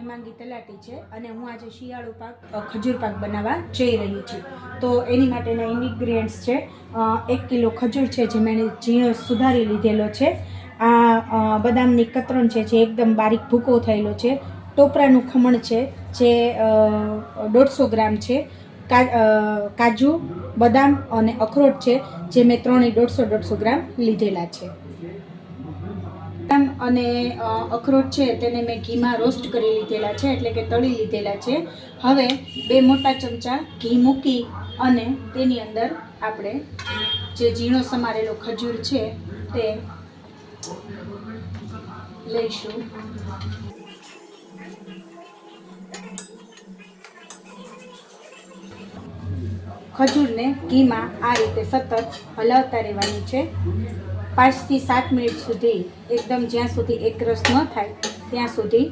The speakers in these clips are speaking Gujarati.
હેમાંગી તલાટી છે અને હું આજે શિયાળુ પાક ખજૂર પાક બનાવવા જઈ રહી છું. તો એની માટેના ઇન્ગ્રીડિયન્ટ્સ છે 1 કિલો ખજૂર છે જે મેં ઝીણો સુધારી લીધેલો છે. આ બદામની કતરણ છે જે એકદમ બારીક ભૂકો થયેલો છે. ટોપરાનું ખમણ છે જે 150 ગ્રામ છે. કાજુ, બદામ અને અખરોટ છે જે મેં ત્રણેય 150 ગ્રામ લીધેલા છે. બદામ અને અખરોટ છે તેને મેં ઘીમાં રોસ્ટ કરી લીધેલા છે, એટલે કે તળી લીધેલા છે. હવે 2 મોટા ચમચા ઘી મૂકી અને તેની અંદર આપણે જે ઝીણો સમારેલો ખજૂર છે તે લઈશું. ખજૂરને ઘીમાં આ રીતે સતત હલાવતા રહેવાની છે 5 થી 7 મિનિટ સુધી, એકદમ જ્યાં સુધી એકરસ ન થાય ત્યાં સુધી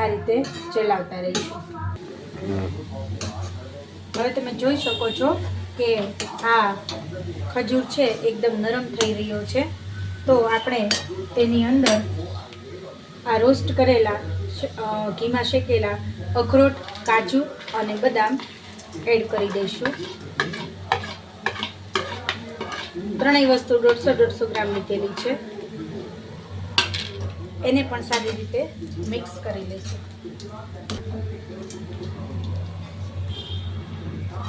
આ રીતે ચલાવતા રહીશું. હવે તમે જોઈ શકો છો કે આ ખજૂર છે એકદમ નરમ થઈ રહ્યો છે. તો આપણે તેની અંદર આ રોસ્ટ કરેલા ઘીમાં શેકેલા અખરોટ, કાજુ અને બદામ એડ કરી દઈશું. ત્રણેય વસ્તુ 150 ગ્રામ લીધેલી છે. એને પણ સારી રીતે મિક્સ કરી લઈશું.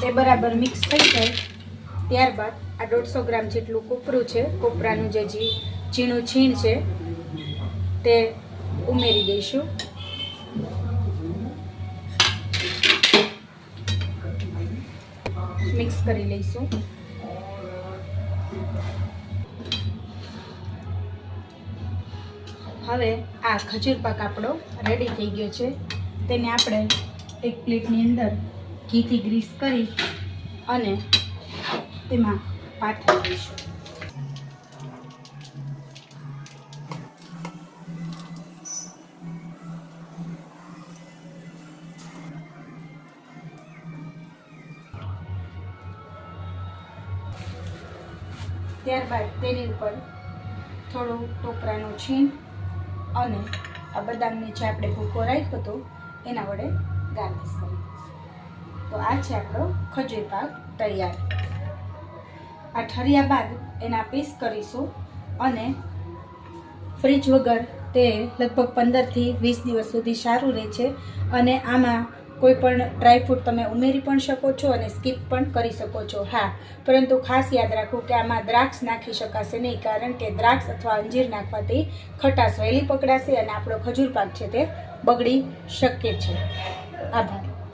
એ બરાબર મિક્સ થઈ જાય ત્યારબાદ આ 150 ગ્રામ જેટલું કોપરું છે, કોપરાનું જે ઝીણું છીણ છે તે ઉમેરી દઈશું. મિક્સ કરી લઈશું. હવે આ ખજૂર પાક આપણો રેડી થઈ ગયો છે. તેને આપણે એક પ્લેટની અંદર ઘીથી ગ્રીસ કરી અને તેમાં પાથરી દઈશું. ત્યારબાદ તેની ઉપર થોડું ટોપરાનું છીણ અને આ બદામને જે આપણે ભૂકો રાખ્યો હતો એના વડે ગાર્નિશ કરી દઈશું. તો આ છે આપણો ખજૂર પાક તૈયાર. આ ઠર્યા બાદ એના પીસ કરીશું અને ફ્રીજ વગર તે લગભગ 15 થી 20 દિવસ સુધી સારું રહે છે. અને આમાં કોઈ પણ ડ્રાયફ્રૂટ તમે ઉમેરી પણ શકો છો અને સ્કીપ પણ કરી શકો છો. હા, પરંતુ ખાસ યાદ રાખો કે આમાં દ્રાક્ષ નાખી શકાશે નહીં, કારણ કે દ્રાક્ષ અથવા અંજીર નાખવાથી ખટાશ વહેલી પકડાશે અને આપણો ખજૂર પાક છે તે બગડી શકે છે. આભાર.